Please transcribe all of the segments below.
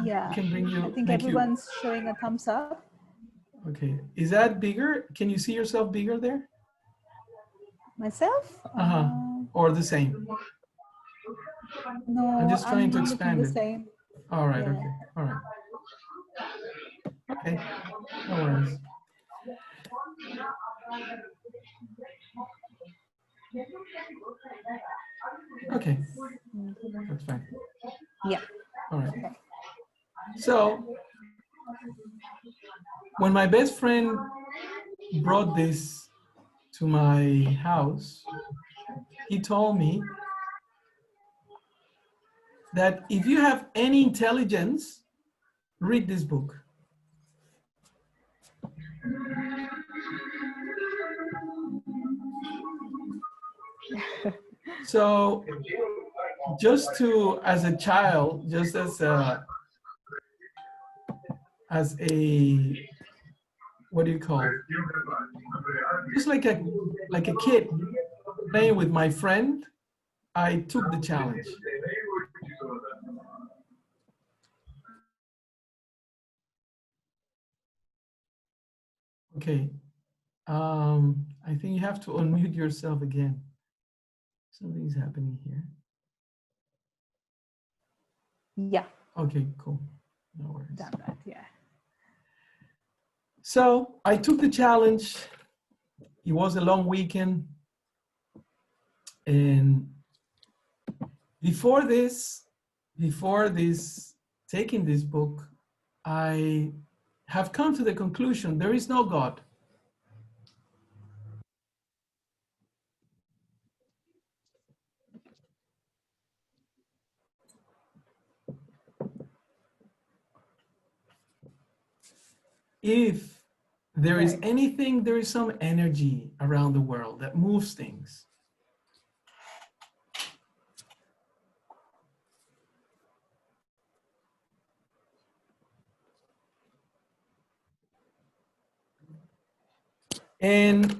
Yeah, I can bring you. I think Thank you. everyone's showing a thumbs up. Okay, is that bigger? Can you see yourself bigger there? Myself? Or the same? No, I'm just trying to I'm looking expand the it. same. All right, Yeah. okay, all right. Okay, no worries. Okay, that's fine. Yeah. All right. Okay. So, when my best friend brought this to my house, he told me that if you have any intelligence, read this book. So, just to, as a child, just as a, what do you call it? Just like a kid playing with my friend, I took the challenge. Okay, I think you have to unmute yourself again. Something's happening here. Yeah. Okay, cool. No worries. Done that. Yeah. So I took the challenge. It was a long weekend. And before taking this book, I have come to the conclusion there is no God. If there is anything, there is some energy around the world that moves things. And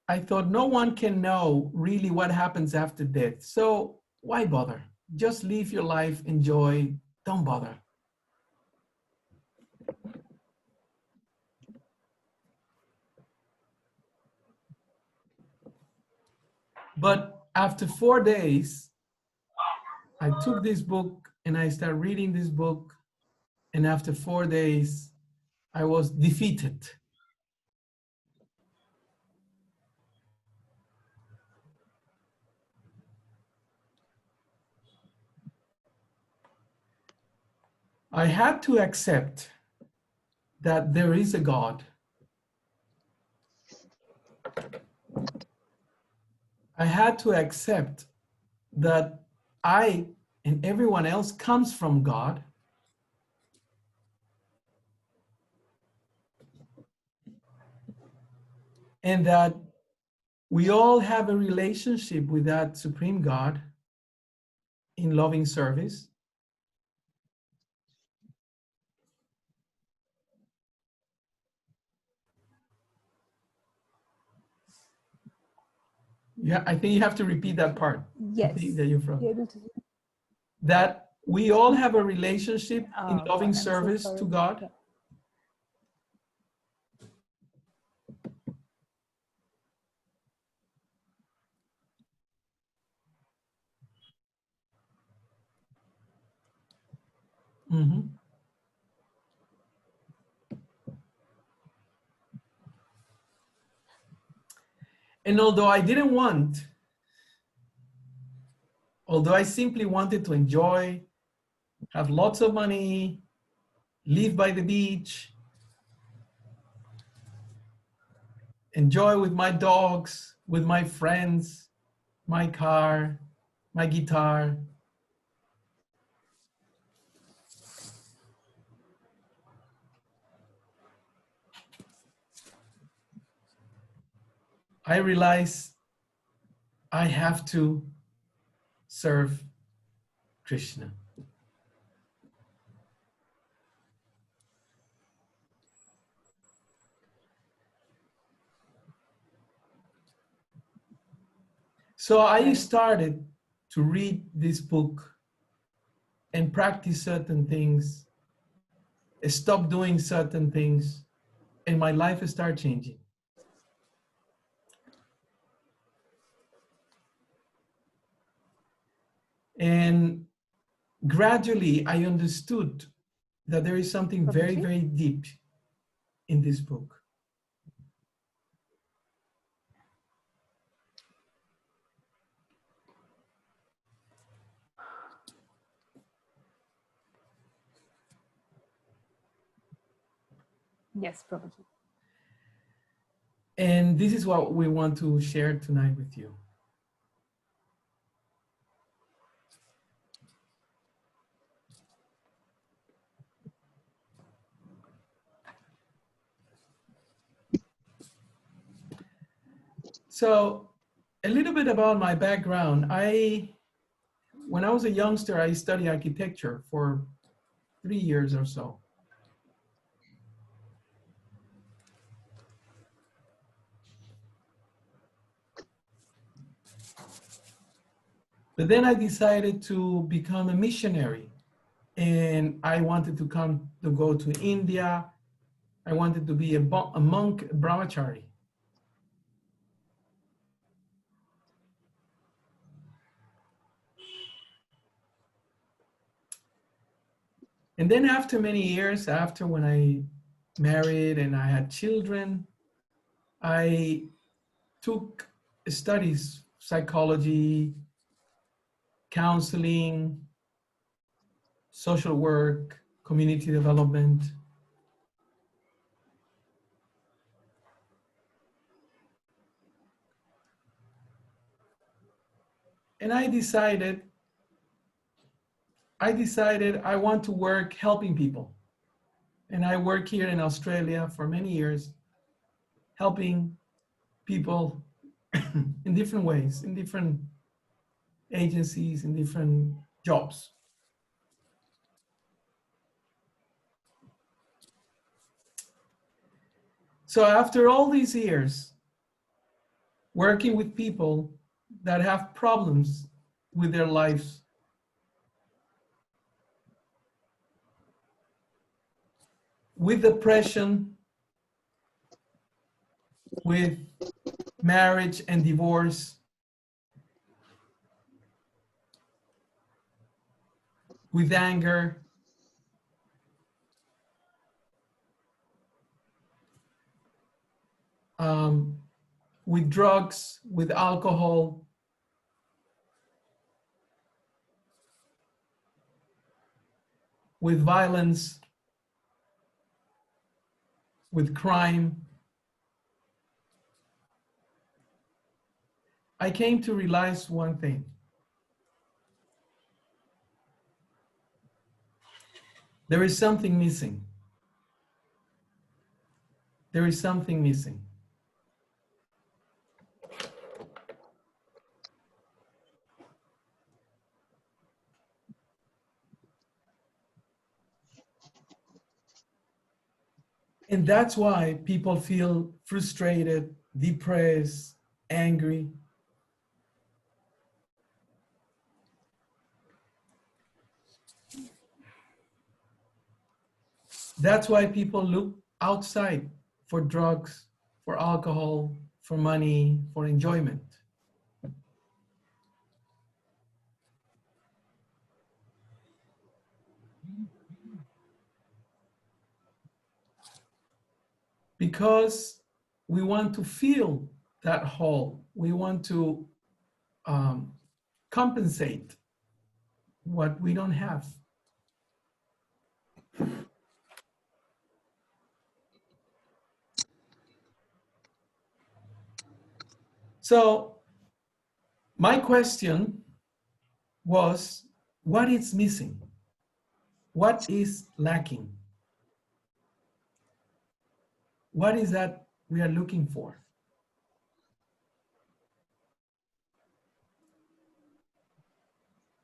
I thought no one can know really what happens after death. So why bother? Just live your life, enjoy, don't bother. But after 4 days, I took this book and I started reading this book. And after 4 days, I was defeated. I had to accept that there is a God. I had to accept that I and everyone else comes from God. And that we all have a relationship with that Supreme God in loving service. Yeah, I think you have to repeat that part. Yes. That you're from. Be able to... That we all have a relationship in loving God, service so to God. Yeah. Mm-hmm. And although I simply wanted to enjoy, have lots of money, live by the beach, enjoy with my dogs, with my friends, my car, my guitar. I realized I have to serve Krishna. So I started to read this book and practice certain things, stop doing certain things, and my life started changing. And gradually I understood that there is something very, Prabhuji? very deep in this book. Yes, Prabhuji. And this is what we want to share tonight with you. So a little bit about my background. When I was a youngster, I studied architecture for 3 years or so. But then I decided to become a missionary, and I wanted to go to India. I wanted to be a monk, a brahmachari. And then after many years, after when I married and I had children, I took studies, psychology, counseling, social work, community development. And I decided I want to work helping people. And I work here in Australia for many years, helping people in different ways, in different agencies, in different jobs. So after all these years working with people that have problems with their lives, with depression, with marriage and divorce, with anger, with drugs, with alcohol, with violence, with crime. I came to realize one thing. There is something missing. There is something missing. And that's why people feel frustrated, depressed, angry. That's why people look outside for drugs, for alcohol, for money, for enjoyment. Because we want to fill that hole. We want to compensate what we don't have. So my question was, what is missing? What is lacking? What is that we are looking for?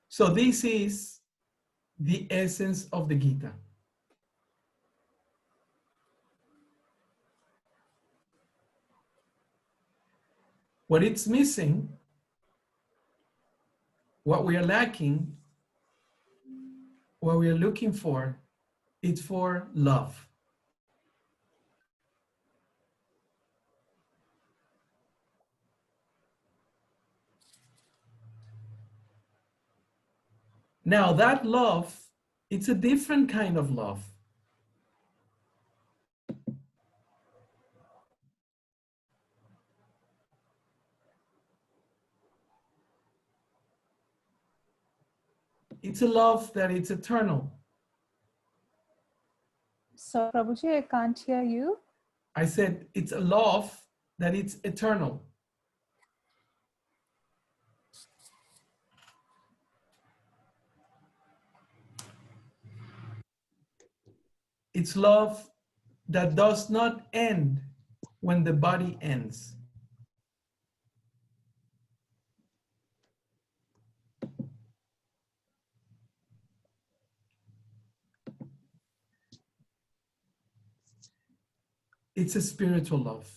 So this is the essence of the Gita. What it's missing, what we are lacking, what we are looking for, it's for love. Now that love, it's a different kind of love. It's a love that it's eternal. So, Prabhuji, I can't hear you. I said it's a love that it's eternal. It's love that does not end when the body ends. It's a spiritual love.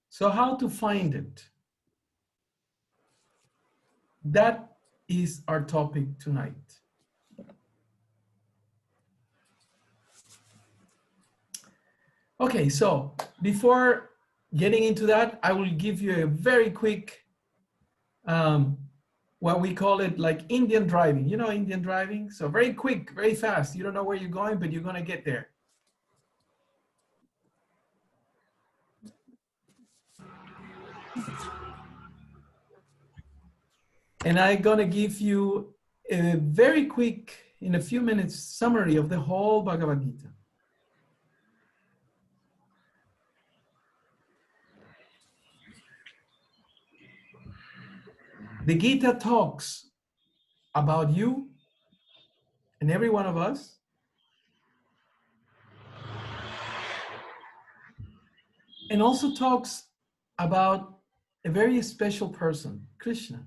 So how to find it? That is our topic tonight. Okay, so before getting into that, I will give you a very quick, what we call it like Indian driving. You know Indian driving? So very quick, very fast. You don't know where you're going, but you're gonna get there. And I'm gonna give you a very quick, in a few minutes, summary of the whole Bhagavad Gita. The Gita talks about you and every one of us, and also talks about a very special person, Krishna.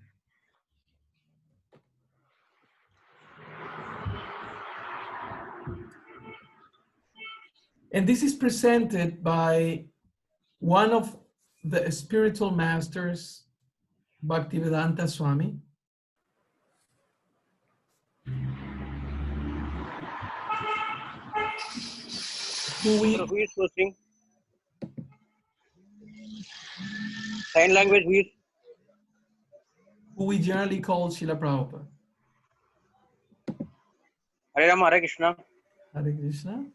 And this is presented by one of the spiritual masters, Bhaktivedanta Swami. Who is hosting? Sign language, who we generally call Srila Prabhupada. Hare Rama, Hare Krishna. Hare Krishna.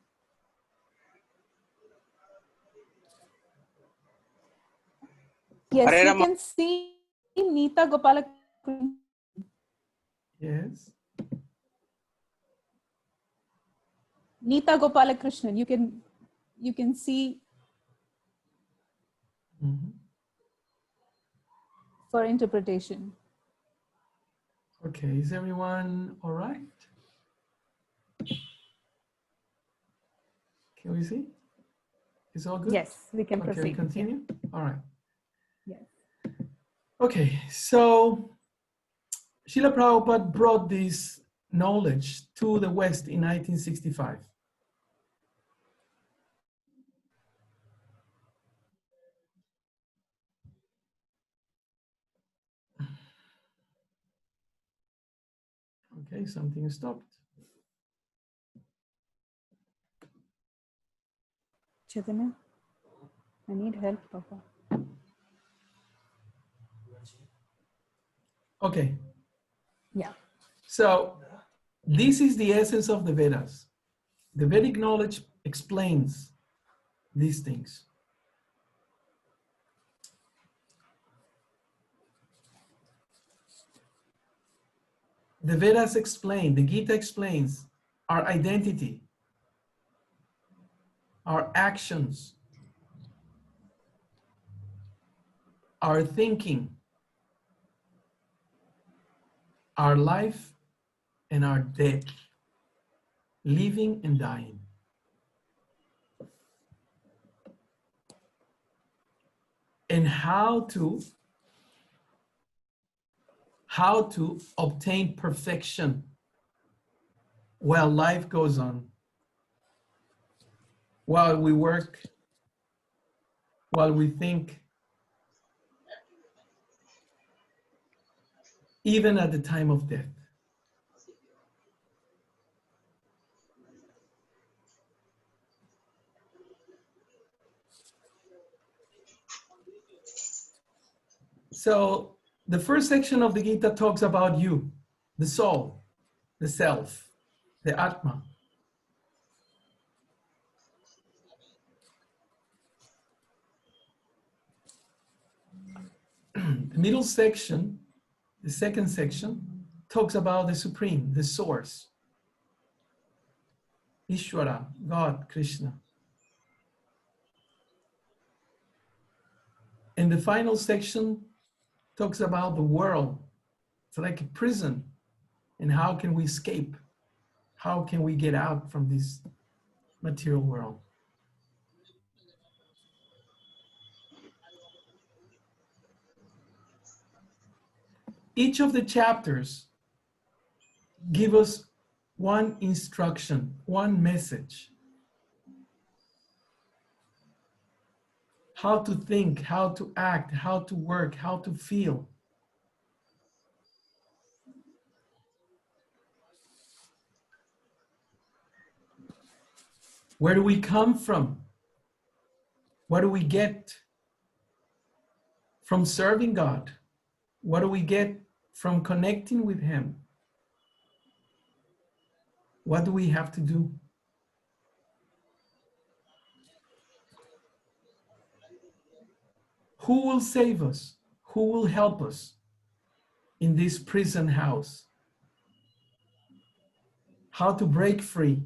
Yes, Hare you Rama. can see Neeta Gopala. Yes. Neeta Gopalakrishnan. You can see for interpretation. Okay, is everyone all right? Can we see? It's all good? Yes, we can Okay, proceed. we continue? All right. Yes. Okay, so Srila Prabhupada brought this knowledge to the West in 1965. Okay, something stopped. Chaitanya, I need help, Papa. Okay, Yeah. so this is the essence of the Vedas. The Vedic knowledge explains these things. The Vedas explain, the Gita explains our identity, our actions, our thinking, our life, and our death, living and dying. And how to obtain perfection while life goes on, while we work, while we think, even at the time of death. So the first section of the Gita talks about you, the soul, the self, the Atma. The middle section, the second section, talks about the Supreme, the Source, Ishvara, God, Krishna. And the final section talks about the world. It's like a prison. And how can we escape? How can we get out from this material world? Each of the chapters give us one instruction, one message. How to think, how to act, how to work, how to feel. Where do we come from? What do we get from serving God? What do we get from connecting with Him? What do we have to do? Who will save us? Who will help us in this prison house? How to break free?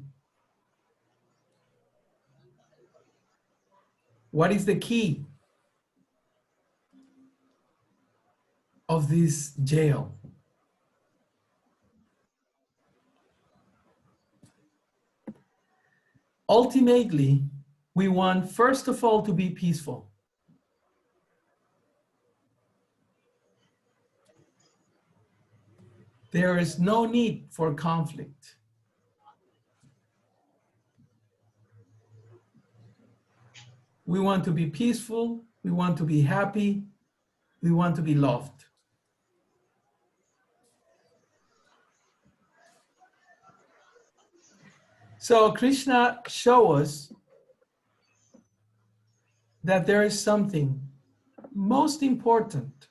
What is the key of this jail? Ultimately, we want, first of all, to be peaceful. There is no need for conflict. We want to be peaceful. We want to be happy. We want to be loved. So Krishna shows us that there is something most important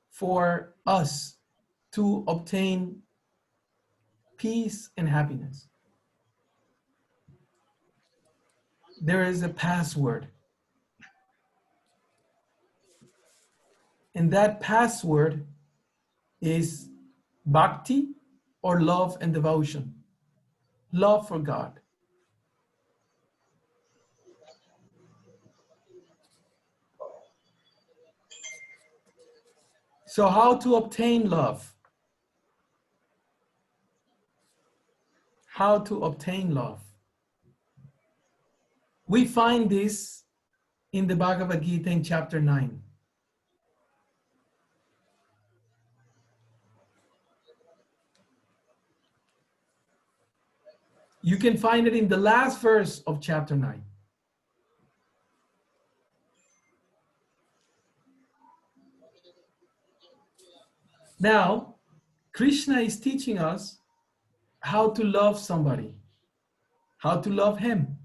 for us to obtain peace and happiness. There is a password. And that password is bhakti, or love and devotion. Love for God. So how to obtain love? How to obtain love? We find this in the Bhagavad Gita in chapter 9. You can find it in the last verse of chapter 9. Now, Krishna is teaching us how to love somebody, how to love him.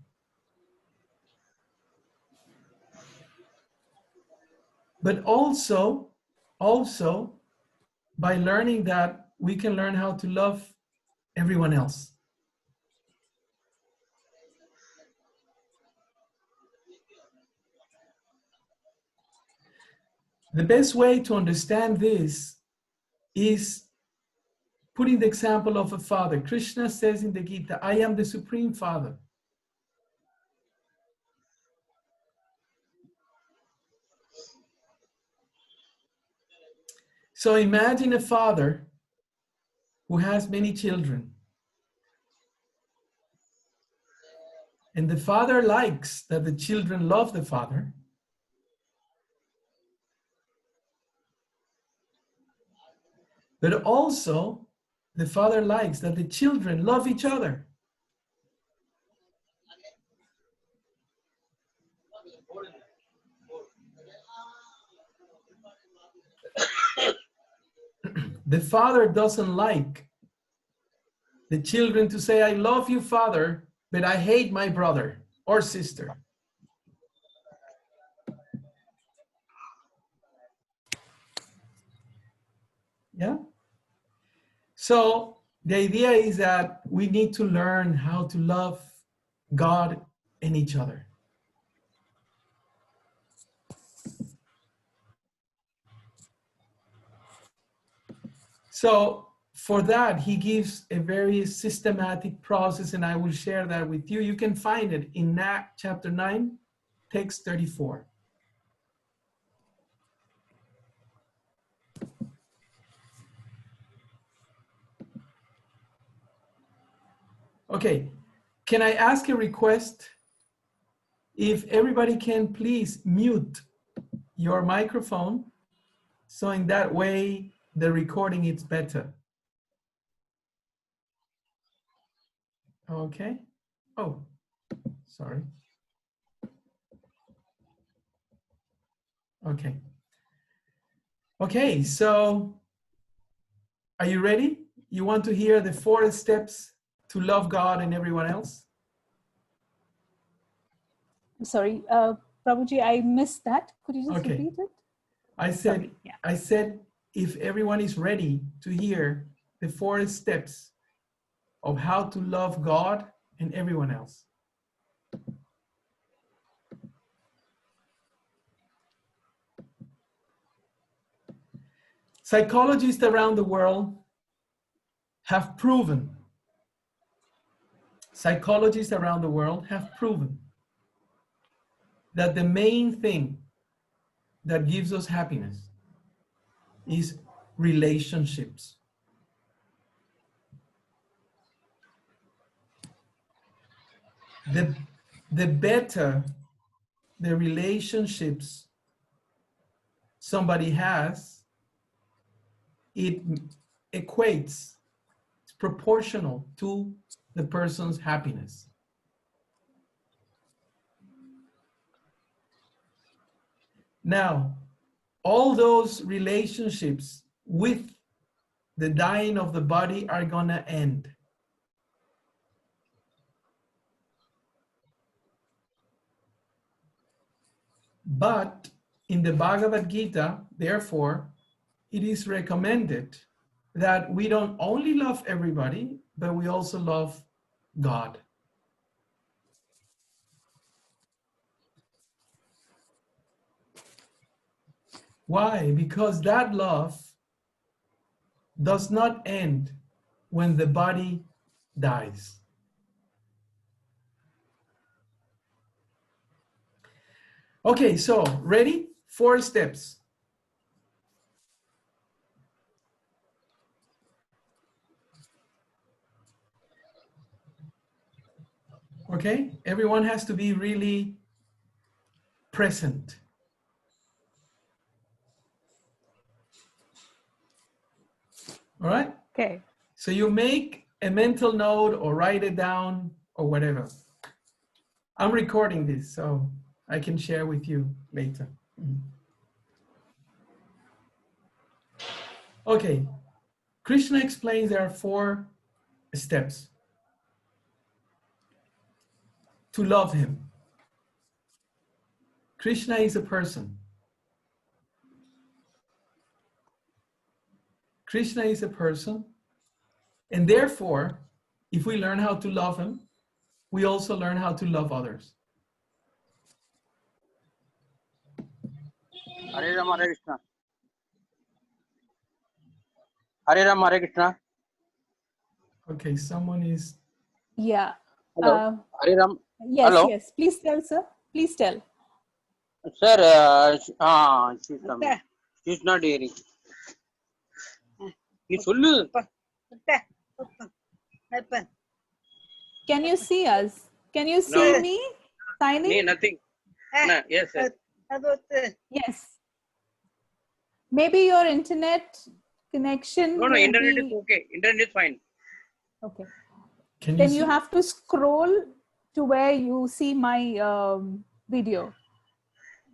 But also by learning that, we can learn how to love everyone else. The best way to understand this is putting the example of a father. Krishna says in the Gita, I am the Supreme Father. So imagine a father who has many children. And the father likes that the children love the father. But also, the father likes that the children love each other. the father doesn't like the children to say, I love you, father, but I hate my brother or sister. Yeah? So the idea is that we need to learn how to love God and each other. So for that, he gives a very systematic process, and I will share that with you. You can find it in chapter 9, text 34. Okay, can I ask a request? If everybody can please mute your microphone, so in that way the recording is better. Okay. Oh, sorry. Okay. Okay, so are you ready? You want to hear the 4 steps to love God and everyone else? Sorry, Prabhuji, I missed that. Could you just repeat it? I said, if everyone is ready to hear the 4 steps of how to love God and everyone else. Psychologists around the world have proven that the main thing that gives us happiness is relationships. The better the relationships somebody has, it equates, it's proportional to the person's happiness. Now, all those relationships with the dying of the body are gonna end. But in the Bhagavad Gita, therefore, it is recommended that we don't only love everybody, but we also love God. Why? Because that love does not end when the body dies. Okay, so ready? 4 steps. Okay, everyone has to be really present. All right? Okay. So you make a mental note or write it down or whatever. I'm recording this, so I can share with you later. Okay, Krishna explains there are 4 steps to love him. Krishna is a person. Krishna is a person, and therefore, if we learn how to love him, we also learn how to love others. Hare Rama, Hare Krishna. Hare Rama, Hare Krishna. Okay, someone is... Yeah. Hello. Hare Ram. Yes, Hello. yes. Please tell, sir. Please tell. Sir, she's coming. She's not hearing. You sollu. Can you see us? Can you see No. me signing? Me, nothing. No, yes, sir. Yes. Maybe your internet connection No, will internet be... is okay. Internet is fine. Okay. Can Then see? you have to scroll to where you see my video.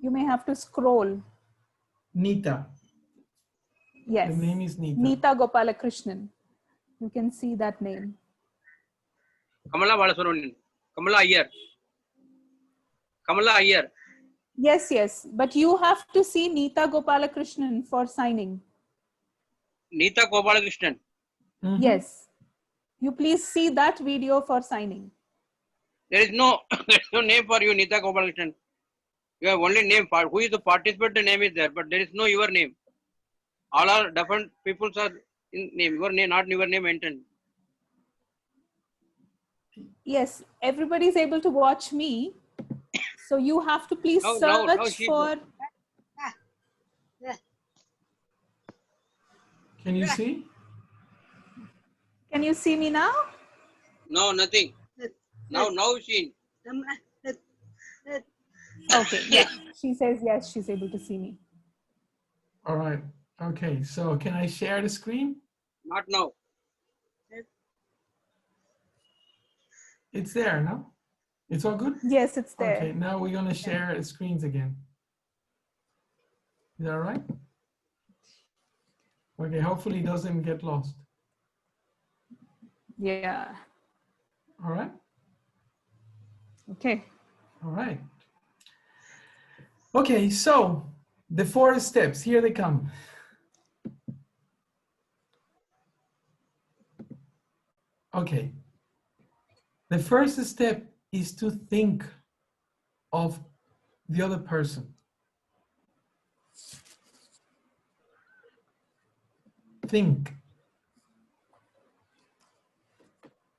You may have to scroll. Nita. Yes. The name is Nita. Nita Gopalakrishnan. You can see that name. Kamala Balasubramanian. Kamala Iyer. Kamala Iyer. Yes, yes. But you have to see Nita Gopalakrishnan for signing. Nita Gopalakrishnan. Yes. You please see that video for signing. There is no name for you, Nita Gopalakrishnan. You have only name for who is the participant, the name is there, but there is no your name. All are different peoples are in name. Your name, not your name mentioned. Yes, everybody is able to watch me. So you have to please Now search she for. Can you see? Can you see me now? No, nothing. Now she. Okay, yeah. She says yes, she's able to see me. All right. Okay, so can I share the screen? Not now. It's there, no? It's all good? Yes, it's there. Okay, now we're gonna share the screens again. Is that all right? Okay, hopefully it doesn't get lost. Yeah. All right? Okay. All right. Okay, so the 4 steps, here they come. Okay. The first step is to think of the other person. Think.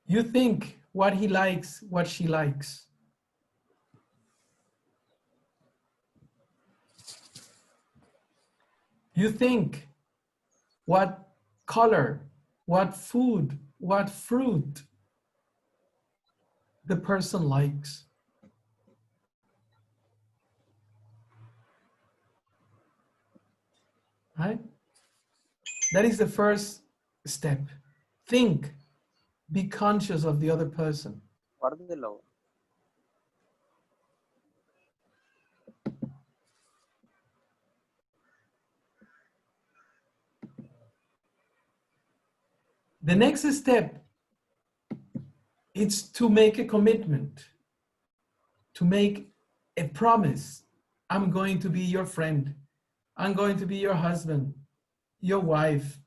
You think what he likes, what she likes. You think what color, what food, what fruit the person likes. Right? That is the first step. Think. Be conscious of the other person. The next step is to make a commitment, to make a promise. I'm going to be your friend. I'm going to be your husband, your wife.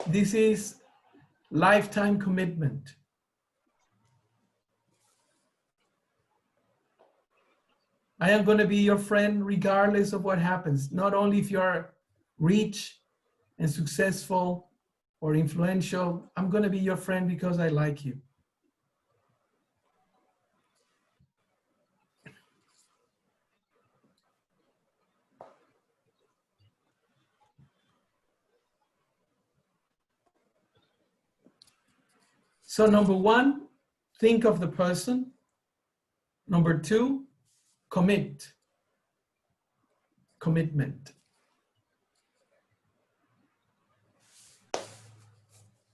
This is lifetime commitment. I am going to be your friend regardless of what happens. Not only if you're rich and successful or influential, I'm going to be your friend because I like you. So number 1, think of the person. Number 2, commit. Commitment.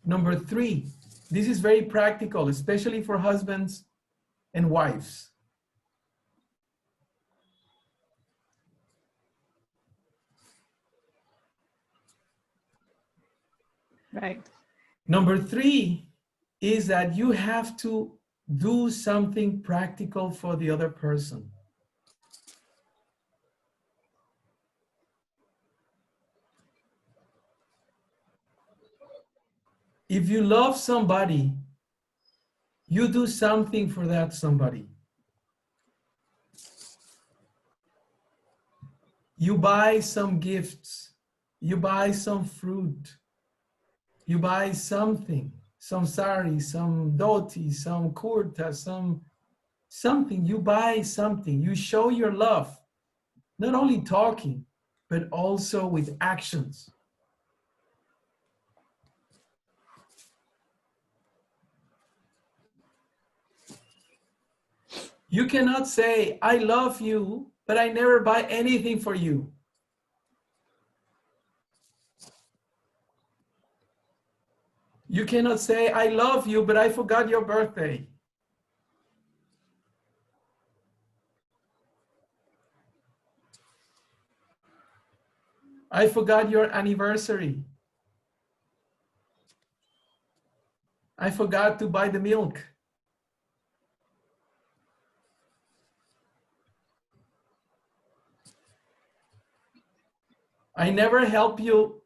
Number 3, this is very practical, especially for husbands and wives. Right. Number 3 is that you have to do something practical for the other person. If you love somebody, you do something for that somebody. You buy some gifts, you buy some fruit, you buy something, some sari, some dhoti, some kurta, something, you buy something, you show your love, not only talking, but also with actions. You cannot say, I love you, but I never buy anything for you. You cannot say, I love you, but I forgot your birthday. I forgot your anniversary. I forgot to buy the milk. I never help you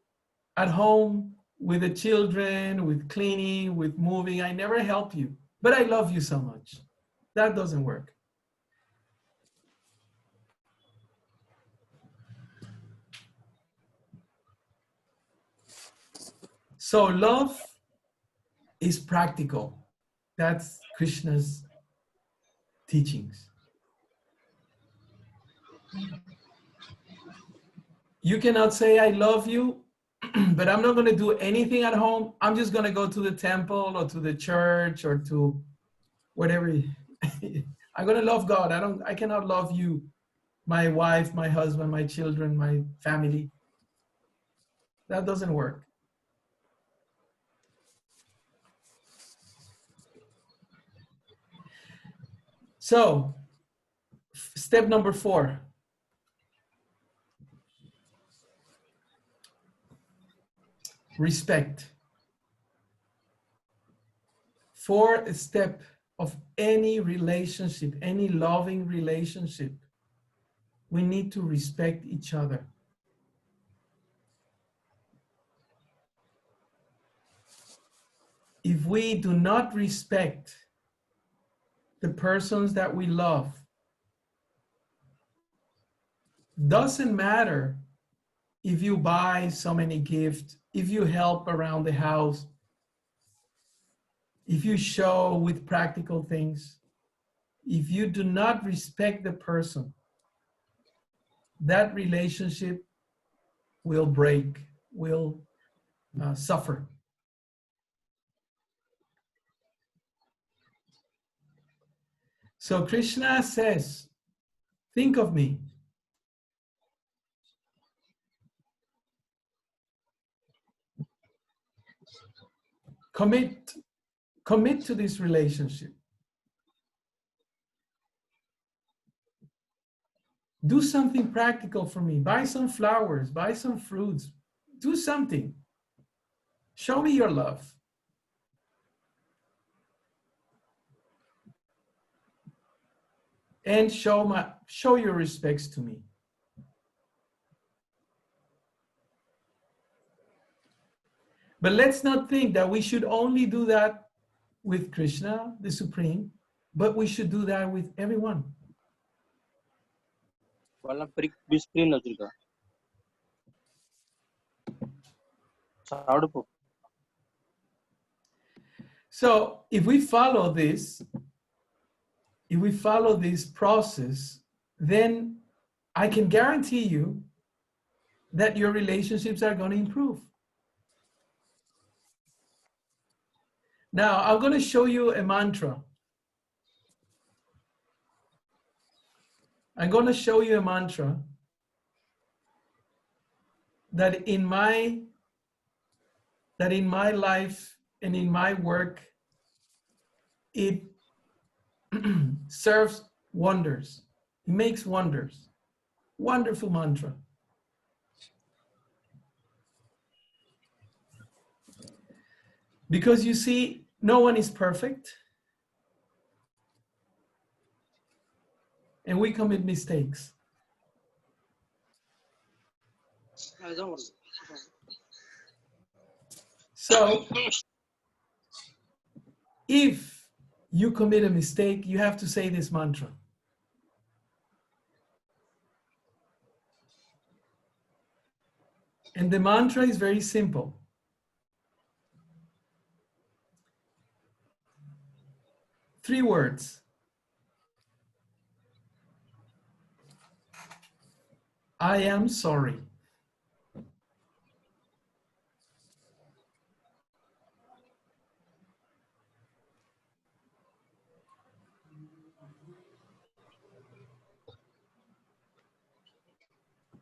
at home with the children, with cleaning, with moving. I never help you, but I love you so much. That doesn't work. So love is practical. That's Krishna's teachings. You cannot say, I love you, but I'm not going to do anything at home. I'm just going to go to the temple or to the church or to whatever. I'm going to love God. I cannot love you, my wife, my husband, my children, my family. That doesn't work. So, step number 4. Respect. 4th step of any relationship, any loving relationship, we need to respect each other. If we do not respect the persons that we love, doesn't matter if you buy so many gifts, if you help around the house, if you show with practical things, if you do not respect the person, that relationship will break, will suffer. So Krishna says, think of me. Commit to this relationship. Do something practical for me. Buy some flowers, buy some fruits, do something. Show me your love. And show your respects to me. But let's not think that we should only do that with Krishna, the Supreme, but we should do that with everyone. So if we follow this process, then I can guarantee you that your relationships are going to improve. Now, I'm going to show you a mantra. I'm going to show you a mantra that in my life and in my work, it serves wonders. It makes wonders. Wonderful mantra. Because you see, no one is perfect. And we commit mistakes. So, if you commit a mistake, you have to say this mantra. And the mantra is very simple. Three words. I am sorry.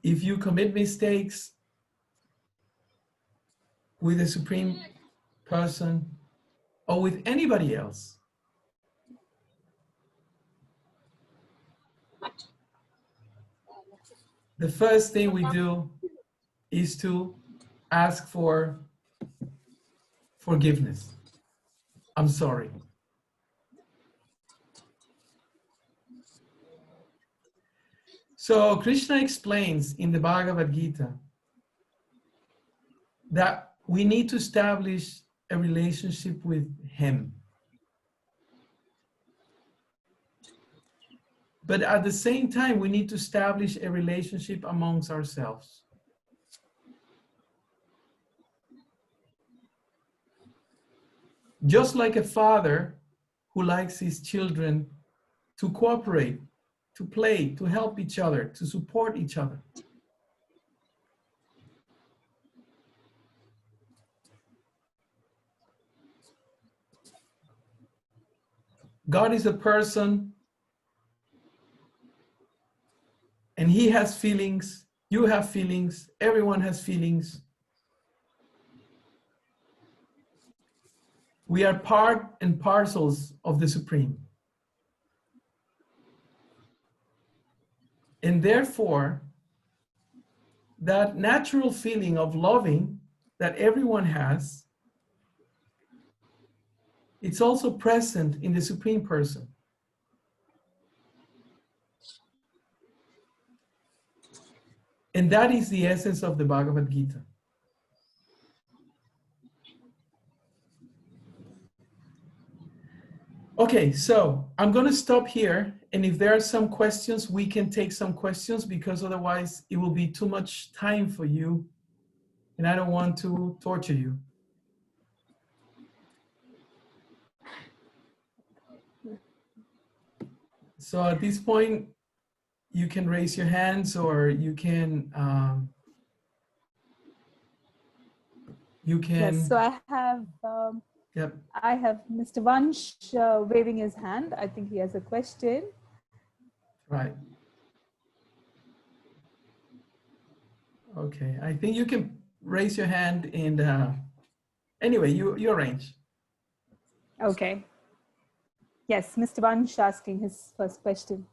If you commit mistakes with a supreme person or with anybody else, the first thing we do is to ask for forgiveness. I'm sorry. So Krishna explains in the Bhagavad Gita that we need to establish a relationship with him. But at the same time, we need to establish a relationship amongst ourselves. Just like a father who likes his children to cooperate, to play, to help each other, to support each other. God is a person, and he has feelings, you have feelings, everyone has feelings. We are part and parcels of the Supreme. And therefore, that natural feeling of loving that everyone has, it's also present in the Supreme Person. And that is the essence of the Bhagavad Gita. Okay, so I'm going to stop here. And if there are some questions, we can take some questions, because otherwise it will be too much time for you. And I don't want to torture you. So at this point, you can raise your hands, or you can. Yes, so I have. Yep. I have Mr. Vansh waving his hand. I think he has a question. Right. Okay, I think you can raise your hand, and anyway, you arrange. Okay. Yes, Mr. Vansh asking his first question.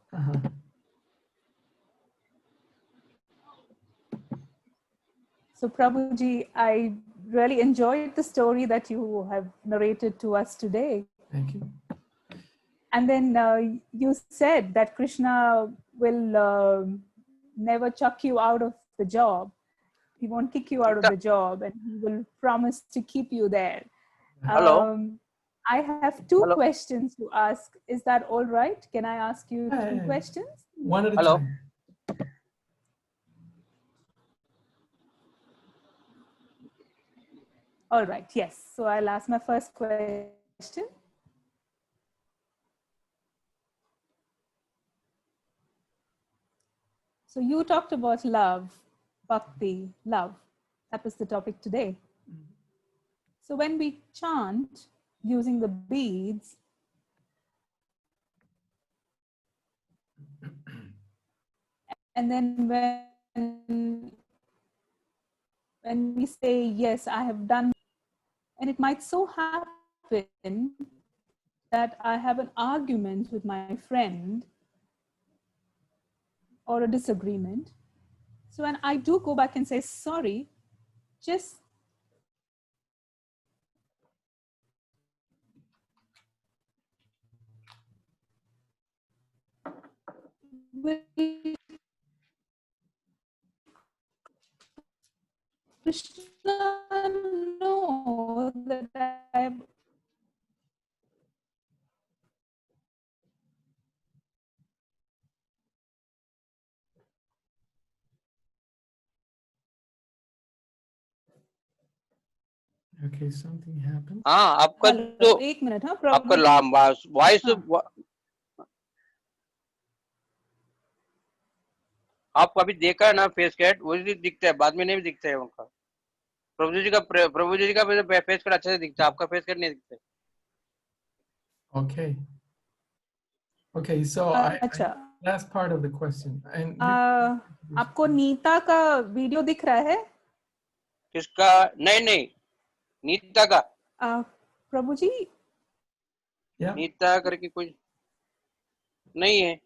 So Prabhuji, I really enjoyed the story that you have narrated to us today. Thank you. And then you said that Krishna will never chuck you out of the job. He won't kick you out of the job, and he will promise to keep you there. Hello. I have two Hello. questions to ask. Is that all right? Can I ask you two questions? One at a Hello. time. All right, yes. So I'll ask my first question. So you talked about love, bhakti, love. That was the topic today. So when we chant using the beads, and then when we say, yes, I have done, and it might so happen that I have an argument with my friend or a disagreement. So when I do go back and say, sorry, just will Krishna know that I've Okay, something happened. हाँ आपका जो एक minute हाँ आपका voice आपको अभी देखा है ना फेस कैट वही दिखता है बाद में नहीं दिखता है उनका प्रभु जी का फेस कैट अच्छे से दिखता है आपका फेस कैट नहीं दिखता है Okay. Okay, so अच्छा last part of the question. And आपको नीता का वीडियो दिख रहा है किसका नहीं नीता का प्रभु जी नीता करके कोई नहीं है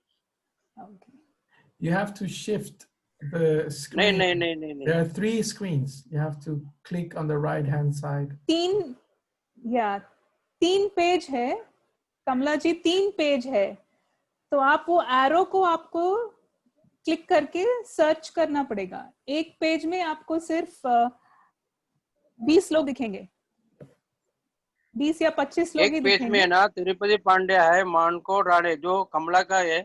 You have to shift the screen. नहीं. There are 3 screens. You have to click on the right hand side. 3 page है कमला जी, 3 पेज है, तो आप वो एरो को आपको क्लिक करके सर्च करना पड़ेगा। एक पेज में आपको सिर्फ 20 लोग दिखेंगे, 20 या 25 लोग ही एक पेज में दिखेंगे। है ना, तिरुपति पांड्या है, मानकोड़ राणे जो कमला का है,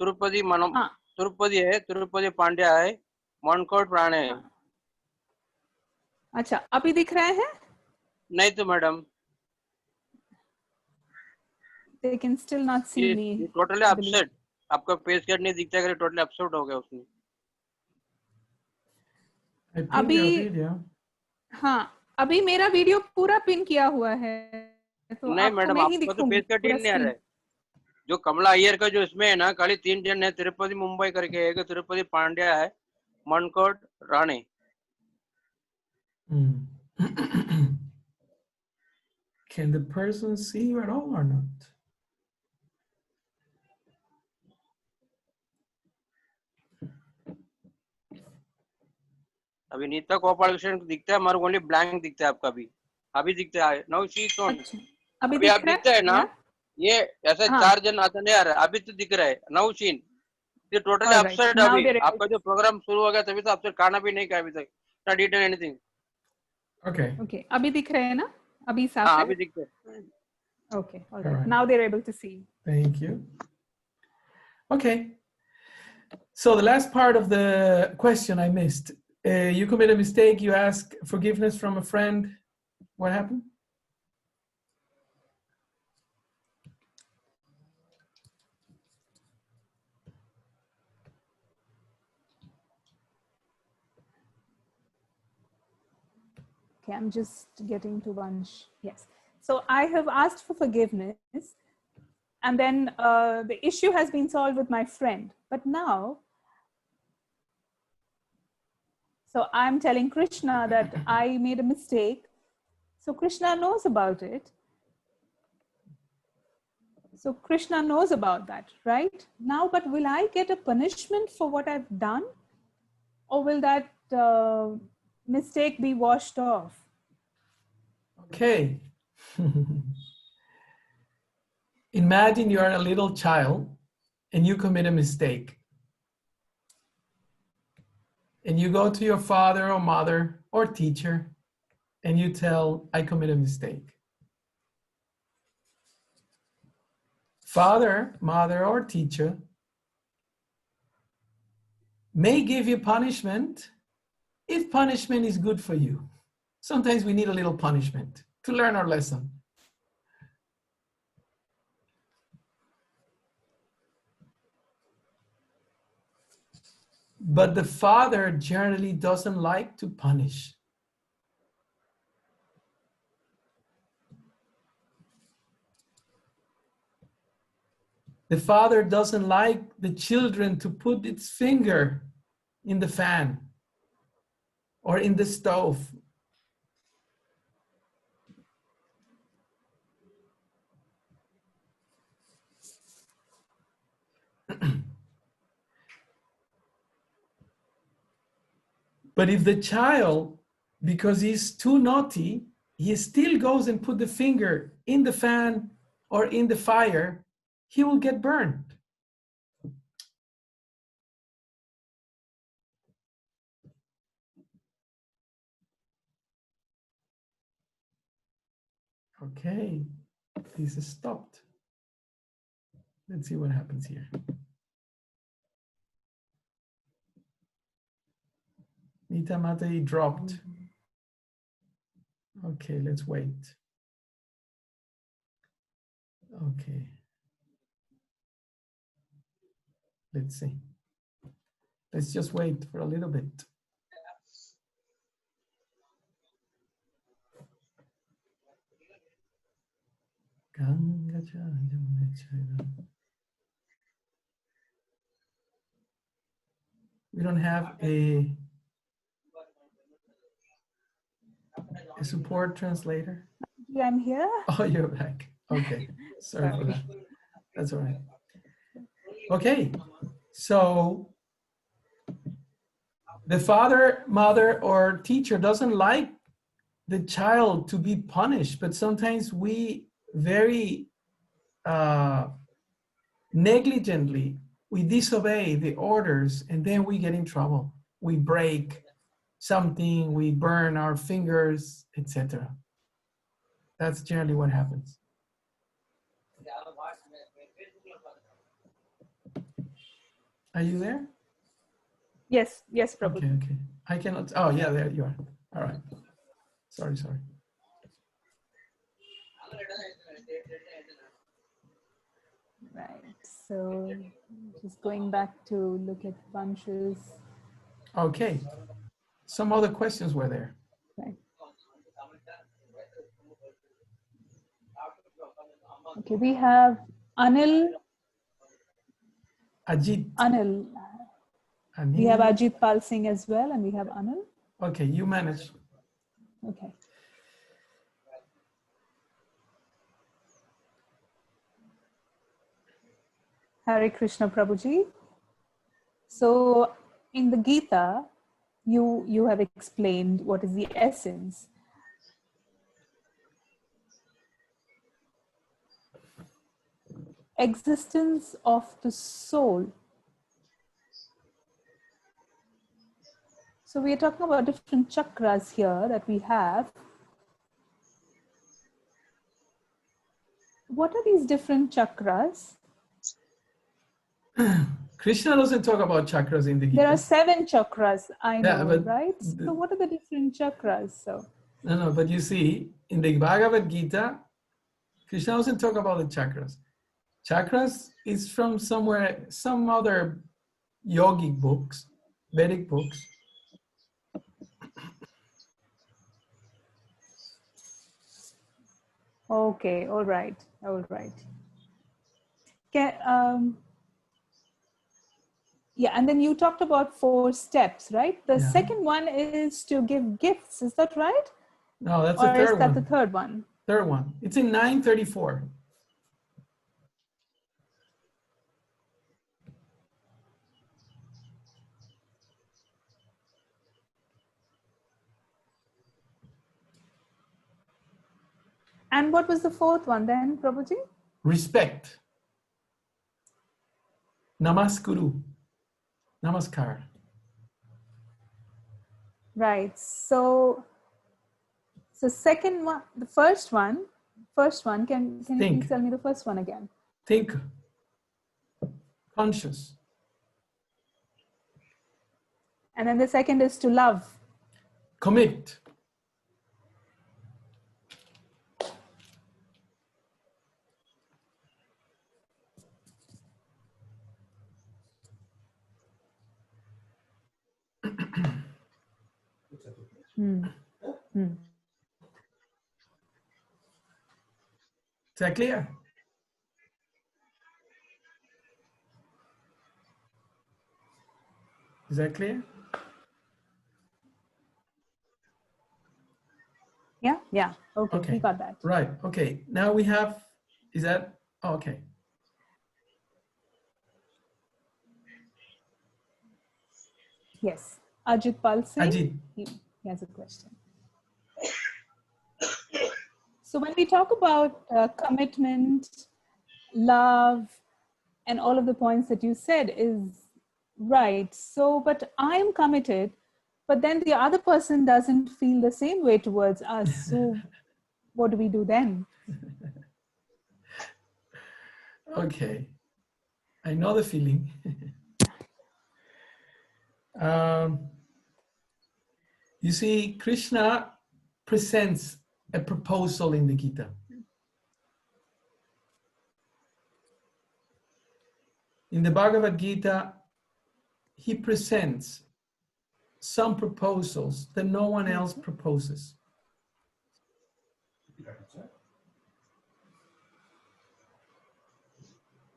तिरुपति तिरुपति है, तिरुपति पांड्या है, मानकोड़ राणे है। अच्छा, अभी दिख रहे हैं? नहीं तो madam, They can still not see me. Totally upset, आपका पेज कार्ड नहीं दिखता है, टोटली अपसेट हो गया उसमें। अभी हाँ, अभी मेरा वीडियो पूरा पिन किया हुआ है, तो नहीं मैडम, आपका तो पेज कार्ड नहीं आ रहा है। जो कमला अय्यर का जो इसमें है ना, खाली 3 जन है, तिरुपति मुंबई करके है, तिरुपति पांड्या है, Mankot Rane. Can the person see you at all or not? अभी नीता गोपालकृष्ण दिखता है, हमारे ओनली ब्लैंक दिखता है आपका भी। अभी दिखता है, नाउ शी इज ऑन। अभी आप दिखता है ना, ये ऐसा 4 जन आता नहीं आ रहा है, अभी तो दिख रहा है, नाउ शीन। ये टोटली अपसेट। अभी आपका जो प्रोग्राम शुरू हो गया तभी तो अपसेट, खाना भी नहीं खाया अभी तक, नॉट ईटन एनीथिंग। ओके, अभी दिख रहे हैं ना? अभी साफ है? हाँ, अभी दिखते हैं। Okay, all right. Now they're able to see. Thank you. Okay. So the last part of the question I missed. You commit a mistake, you ask forgiveness from a friend. What happened? Okay, I'm just getting to one. Yes. So I have asked for forgiveness, and then the issue has been solved with my friend. But now, so I'm telling Krishna that I made a mistake. So Krishna knows about it. So Krishna knows about that, right? Now, but will I get a punishment for what I've done? Or will that mistake be washed off? Okay. Imagine you are a little child and you commit a mistake. And you go to your father or mother or teacher and you tell, I commit a mistake. Father, mother, or teacher may give you punishment if punishment is good for you. Sometimes we need a little punishment to learn our lesson. But the father generally doesn't like to punish. The father doesn't like the children to put its finger in the fan or in the stove. But if the child, because he's too naughty, he still goes and put the finger in the fan or in the fire, he will get burned. Okay, this is stopped. Let's see what happens here. Nita Matai dropped. Okay, let's wait. Okay. Let's see. Let's just wait for a little bit. We don't have a support translator. Yeah, I'm here. Oh, you're back. Okay, sorry for that. That's all right. Okay, so The father, mother, or teacher doesn't like the child to be punished, but sometimes we very negligently, we disobey the orders and then we get in trouble. We break something, we burn our fingers, etc. That's generally what happens. Are you there? Yes, yes, Prabhu. Okay, okay. I cannot, oh yeah, there you are. All right. Sorry. Right. So just going back to look at bunches. Okay. Some other questions were there. Right. Okay, we have Anil. Ajit. Anil. We have Ajit Pal Singh as well, and we have Anil. Okay, you manage. Okay. Hare Krishna Prabhuji. So in the Gita, you have explained what is the essence. Existence of the soul. So we are talking about different chakras here that we have. What are these different chakras? Krishna doesn't talk about chakras in the Gita. There are 7 chakras, I know, Yeah, but right? So what are the different chakras? So no, but you see, in the Bhagavad Gita, Krishna doesn't talk about the chakras. Chakras is from somewhere, some other yogic books, Vedic books. okay, all right. Yeah, and then you talked about 4 steps, right? The second one is to give gifts. Is that right? No, that's the third one. Or is that the third one? Third one. It's in 934. And what was the 4th one then, Prabhuji? Respect. Namaskuru. Namaskar. Right. So second one, the first one, can you please tell me the first one again? Think. Conscious. And then the second is to love. Commit. Is that clear? Is that clear? Yeah. Okay, we got that. Right. Okay. Now we have, is that, oh, okay. Yes. Ajit Pal Singh, Ajit. he has a question. So when we talk about commitment, love, and all of the points that you said is right. So, but I am committed, but then the other person doesn't feel the same way towards us. So what do we do then? Okay. I know the feeling. You see, Krishna presents a proposal in the Gita. In the Bhagavad Gita, he presents some proposals that no one else proposes.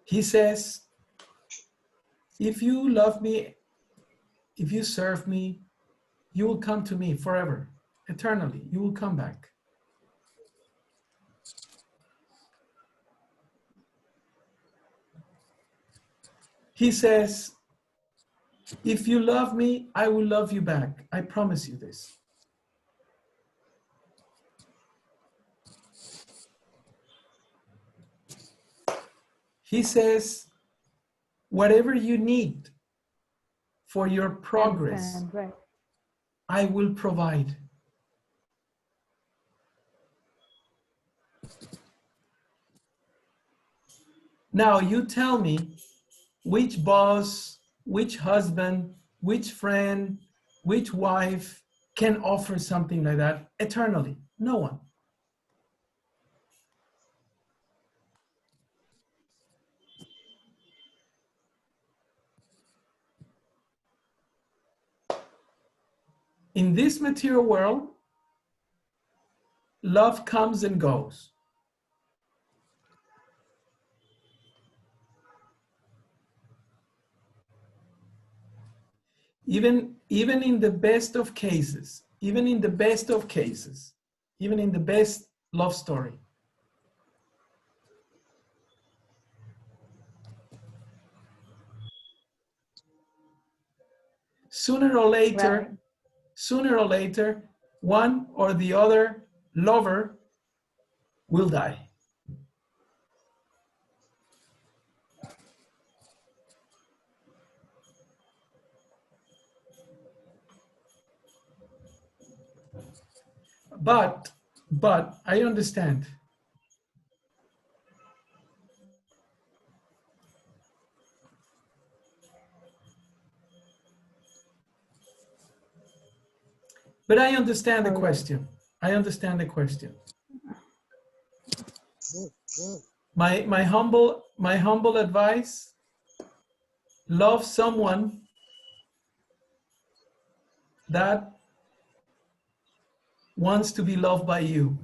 He says, if you love me, if you serve me, you will come to me forever, eternally. You will come back. He says, If you love me, I will love you back. I promise you this. He says, whatever you need for your progress, understand, right. I will provide. Now you tell me which boss, which husband, which friend, which wife can offer something like that eternally? No one. In this material world, love comes and goes. Even in the best of cases, even in the best love story, sooner or later, one or the other lover will die. But I understand. But I understand the All right. question. I understand the question. My humble advice, love someone that wants to be loved by you.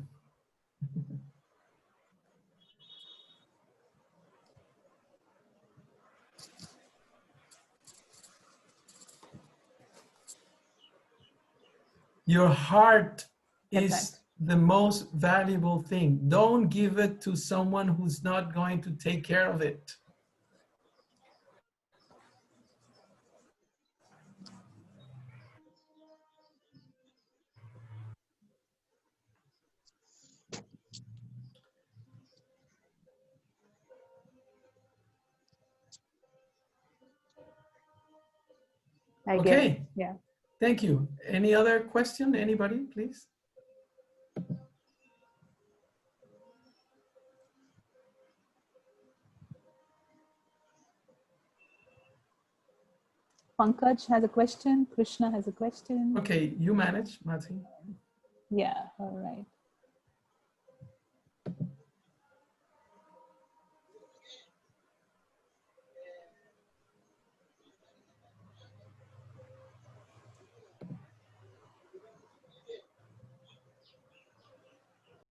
Your heart is the most valuable thing. Don't give it to someone who's not going to take care of it. I get Okay. it. Yeah. Thank you. Any other question? Anybody, please? Pankaj has a question. Krishna has a question. Okay, you manage, Mati. Yeah, all right.